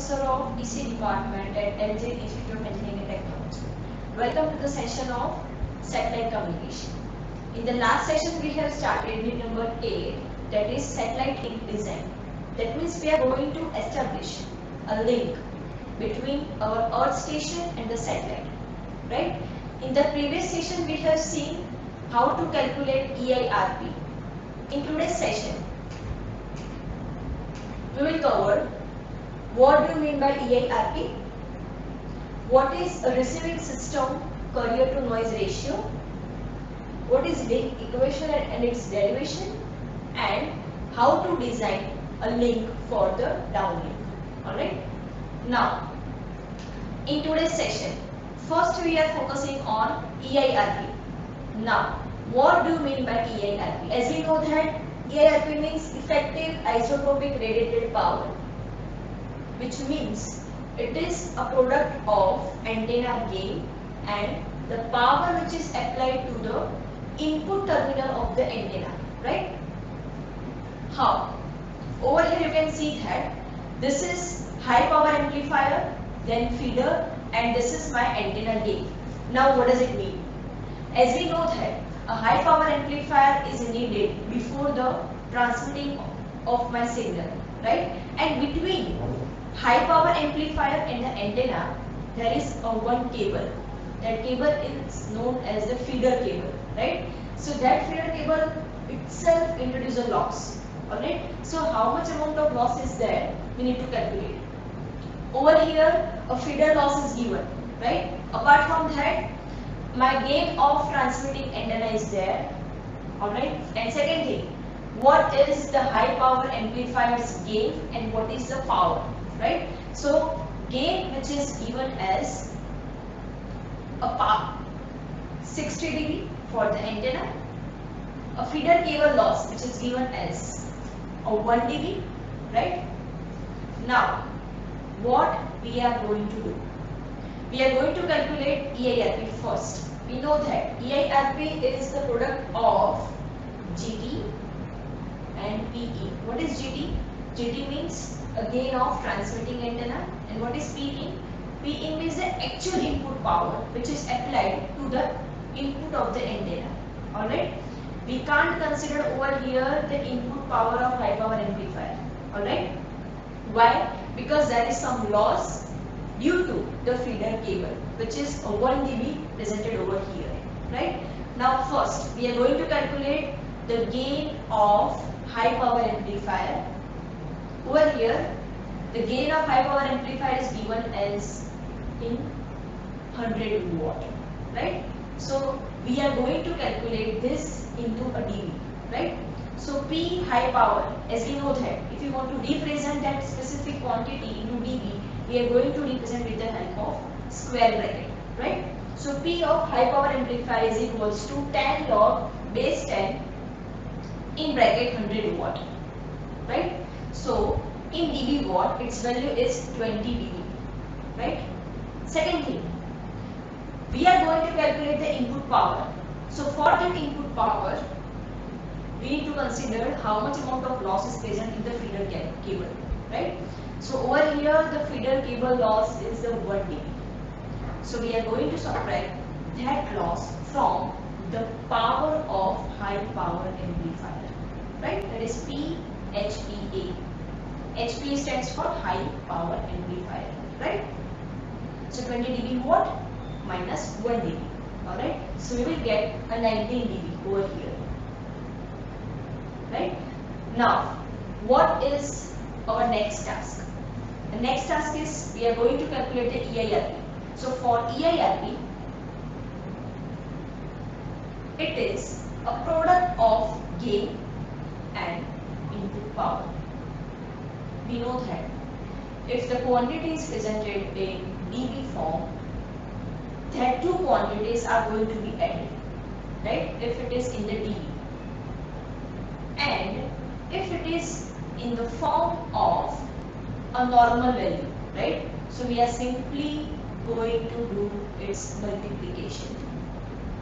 Professor of EC Department at LJ Institute of Engineering and Technology. Welcome to the session of Satellite Communication. In the last session we have started with number 8, that is Satellite Link Design. That means we are going to establish a link between our Earth station and the satellite, right? In the previous session we have seen how to calculate EIRP. In today's session we will cover what do you mean by EIRP, what is a receiving system carrier to noise ratio, what is link equation and its derivation, and how to design a link for the downlink. Alright. Now, in today's session, first we are focusing on EIRP. Now, what do you mean by EIRP? As we know that EIRP means effective isotropic radiated power, which means it is a product of antenna gain and the power which is applied to the input terminal of the antenna, right? How? Over here you can see that this is high power amplifier, then feeder, and this is my antenna gain. Now what does it mean? As we know that a high power amplifier is needed before the transmitting of my signal, right? And between high power amplifier and the antenna there is a one cable. That cable is known as the feeder cable, right? So that feeder cable itself introduces a loss. Alright, so how much amount of loss is there? We need to calculate. Over here a feeder loss is given, right? Apart from that, my gain of transmitting antenna is there. Alright, and second thing, what is the high power amplifier's gain and what is the power, right? So gain which is given as a power 60 dB for the antenna, a feeder cable loss which is given as a 1 dB, right? Now what we are going to do? We are going to calculate EIRP first. We know that EIRP is the product of GT and PE. What is GT? GT means a gain of transmitting antenna, and what is PE? PE means the actual input power which is applied to the input of the antenna. Alright? We can't consider over here the input power of high power amplifier. Alright? Why? Because there is some loss due to the feeder cable which is a 1 dB presented over here, right? Now first we are going to calculate the gain of high power amplifier. Over here the gain of high power amplifier is given as in 100 watt, right? So we are going to calculate this into a dB, right? So P high power, as we know that if you want to represent that specific quantity into dB, we are going to represent with the help of square bracket, right? So P of high power amplifier is equals to 10 log base 10 in bracket 100 watt, right? So in dB watt its value is 20 dB, right? Second thing, we are going to calculate the input power. So for that input power we need to consider how much amount of loss is present in the feeder cable, right? So over here the feeder cable loss is the 1 dB. So we are going to subtract that loss from the power of high power amplifier, right? That is PHPA. HP stands for high power amplifier, right? So 20 dB watt minus 1 dB, alright? So we will get a 19 dB over here, right? Now what is our next task? The next task is we are going to calculate the EIRP. So for EIRP, it is a product of gain and input power. We know that if the quantity is presented in dB form, that two quantities are going to be added, right? If it is in the dB, and if it is in the form of a normal value, right? So we are simply going to do its multiplication.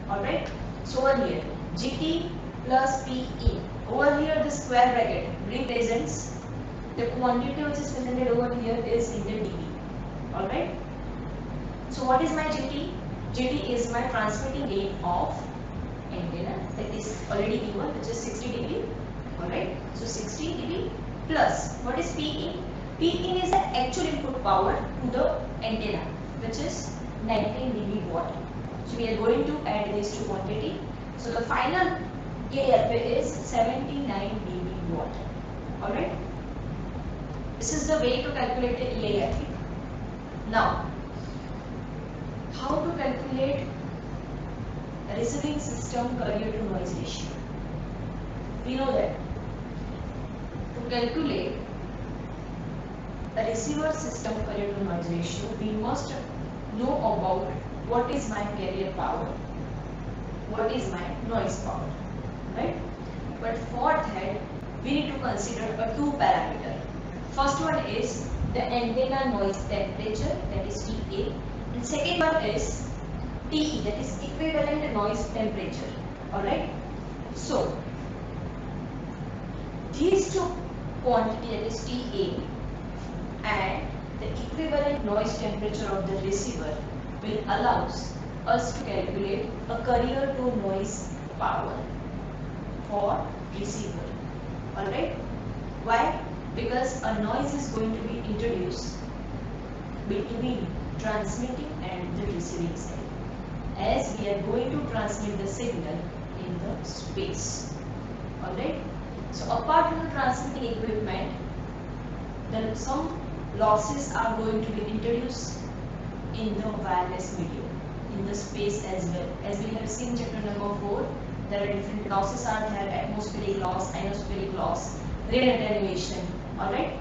Alright, so over here GT plus PE, over here the square bracket represents The quantity which is presented over here is in the dB. Alright. So what is my GT? GT is my transmitting gain of antenna, that is already given, which is 60 dB. Alright. So 60 dB plus what is Pin? Pin is the actual input power to the antenna, which is 19 dB watt. So we are going to add these two quantity. So the final KRP is 79 dB watt. Alright. This is the way to calculate the EIRP. Now, how to calculate a receiving system carrier to noise ratio? We know that to calculate a receiver system carrier to noise ratio, we must know about what is my carrier power, what is my noise power, right? But for that, we need to consider a two parameter. First one is the antenna noise temperature, that is TA, and second one is TE, that is equivalent noise temperature. Alright. So these two quantity, that is TA and the equivalent noise temperature of the receiver, will allow us to calculate a carrier to noise power for receiver. Alright. Why? Because a noise is going to be introduced between transmitting and the receiving side, as we are going to transmit the signal in the space. Alright. So apart from the transmitting equipment, then some losses are going to be introduced in the wireless medium, in the space as well. As we have seen chapter number 4, there are different losses are there: atmospheric loss, ionospheric loss, radar attenuation. Alright.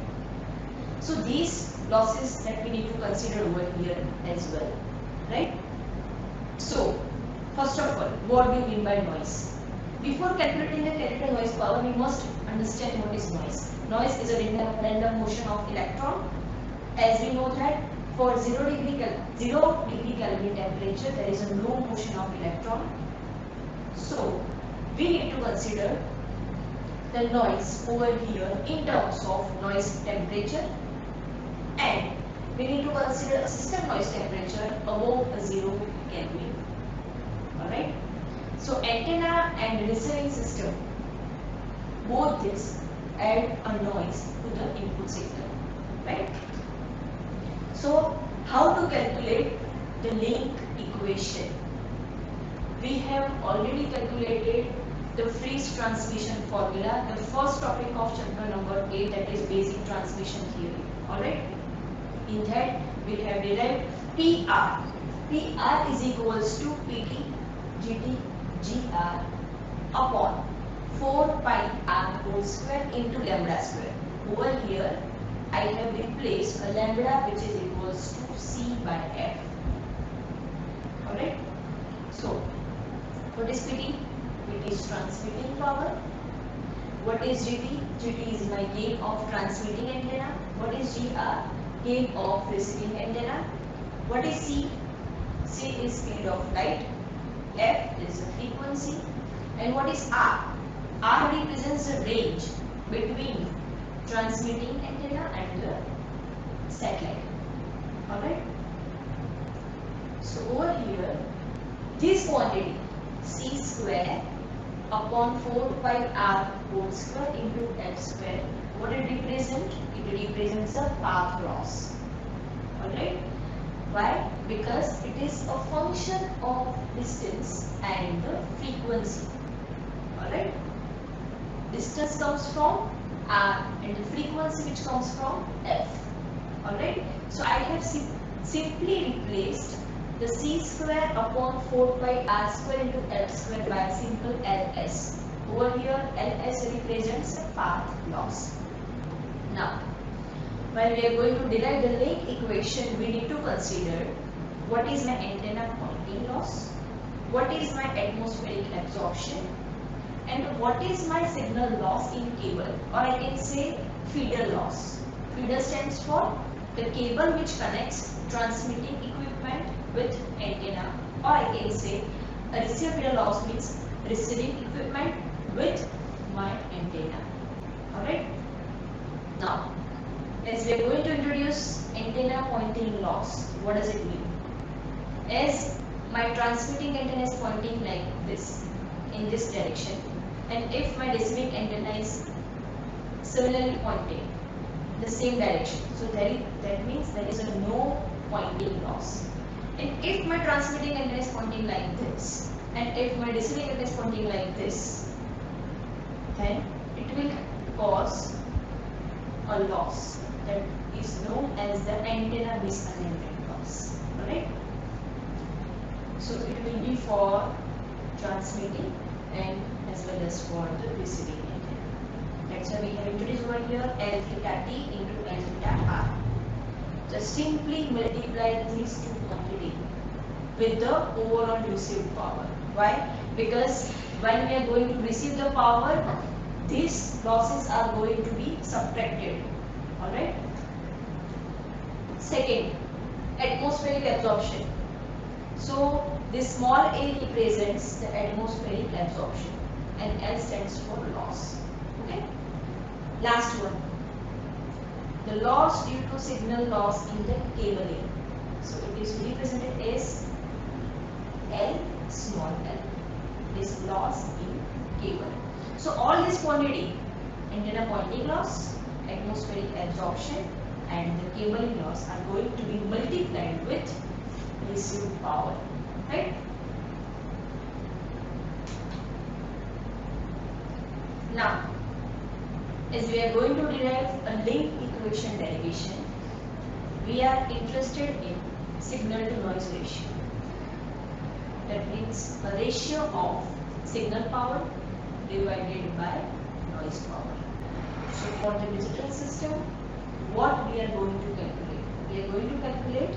So these losses that we need to consider over here as well. Right. So first of all, what do you mean by noise? Before calculating the carrier to noise power, we must understand what is noise. Noise is a random motion of electron. As we know that for 0 degree Kelvin temperature, there is a no motion of electron. So we need to consider the noise over here in terms of noise temperature, and we need to consider a system noise temperature above 0 Kelvin. Alright. So antenna and receiving system, both this add a noise to the input signal. Right. So how to calculate the link equation? We have already calculated the phase transmission formula, the first topic of chapter number 8, that is basic transmission theory. Alright. In that we have derived PR. PR is equals to PT GT GR upon 4 pi R whole square into lambda square. Over here I have replaced a lambda which is equals to C by F. Alright. So what is PT? PT is transmitting power. What is GT? GT is my gain of transmitting antenna. What is GR? Gain of receiving antenna. What is C? C is speed of light. F is the frequency. And what is R? R represents the range between transmitting antenna and the satellite. Alright. So over here, this quantity C square upon 4 pi R whole square into F square, what it represents? It represents the path loss. Alright. Why? Because it is a function of distance and the frequency. Alright. Distance comes from R and the frequency which comes from F. Alright. So I have simply replaced the C square upon 4 pi R square into F square by a simple LS. Over here LS represents the path loss. Now, when we are going to derive the link equation, we need to consider what is my antenna pointing loss, what is my atmospheric absorption, and what is my signal loss in cable, or I can say feeder loss. Feeder stands for the cable which connects transmitting equipment with antenna, or I can say a receiver feeder loss means receiving equipment with my antenna. Alright. Now as we are going to introduce antenna pointing loss. What does it mean? As my transmitting antenna is pointing like this, in this direction, and if my receiving antenna is similarly pointing the same direction, so that means there is a no pointing loss. And if my transmitting antenna is pointing like this, and if my receiving antenna is pointing like this, then it will cause a loss that is known as the antenna misalignment loss. Alright? So it will be for transmitting and as well as for the receiving antenna. That's why we have introduced over here L theta T into L theta R. Just simply multiply these two quantities with the overall received power. Why? Because when we are going to receive the power, these losses are going to be subtracted. Alright? Second, atmospheric absorption. So this small a represents the atmospheric absorption and L stands for loss. Okay? Last one. The loss due to signal loss in the cabling. So it is represented as L small l. This loss in cable. So all this quantity, antenna pointing loss, atmospheric absorption and the cabling loss are going to be multiplied with received power. Right? Now, as we are going to derive a link equation derivation, we are interested in signal to noise ratio. That means a ratio of signal power divided by noise power. So for the digital system, what we are going to calculate? We are going to calculate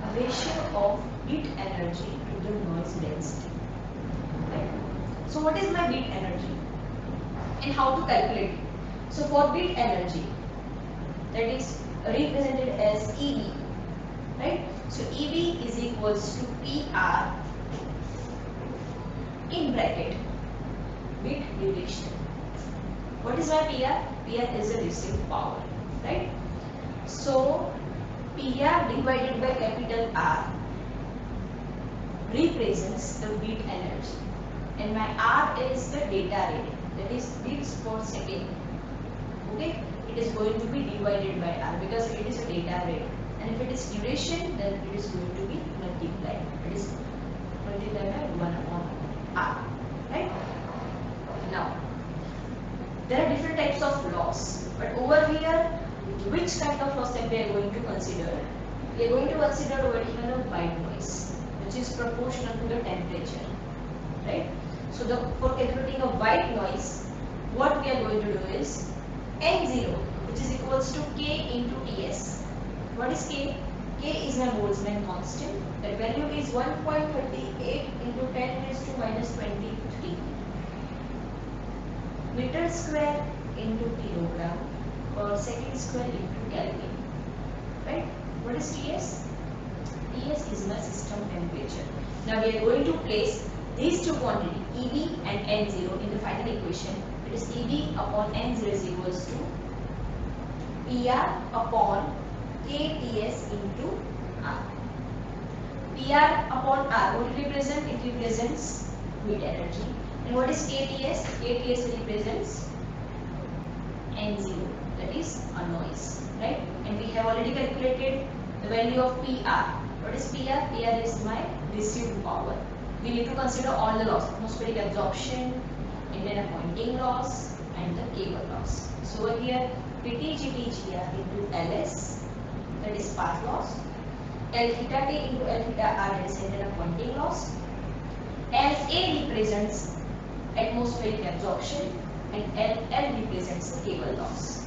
a ratio of bit energy to the noise density. Right? So what is my bit energy and how to calculate it? So for bit energy, that is represented as EB, right? So EB is equals to PR in bracket bit duration. What is my PR? PR is a received power, right? So PR divided by capital R represents the bit energy, and my R is the data rate, that is bits per second. Okay, it is going to be divided by R because it is a data rate, and if it is duration, then it is going to be multiplied. It is multiplied by 1 upon R. Right? Now, there are different types of loss, but over here, which kind of loss that we are going to consider? We are going to consider over here a white noise, which is proportional to the temperature. Right? So, for calculating a white noise, what we are going to do is N0, which is equals to K into Ts. What is K? K is my Boltzmann constant. That value is 1.38 into 10 raised to minus 23 meter square into kilogram per second square into Kelvin. Right? What is Ts? Ts is my system temperature. Now we are going to place these two quantities, EB and N0, in the final equation. It is EB upon N0 is equals to PR upon KTS into R. PR upon R, what it represents? It represents bit energy. And what is KTS? KTS represents N0, that is a noise, right? And we have already calculated the value of PR. What is PR? PR is my received power. We need to consider all the loss: atmospheric absorption, antenna pointing loss, and the cable loss. So over here, PT GT GR into LS, that is path loss. L theta T into L theta R, that is antenna pointing loss. LA represents atmospheric absorption, and LL represents the cable loss.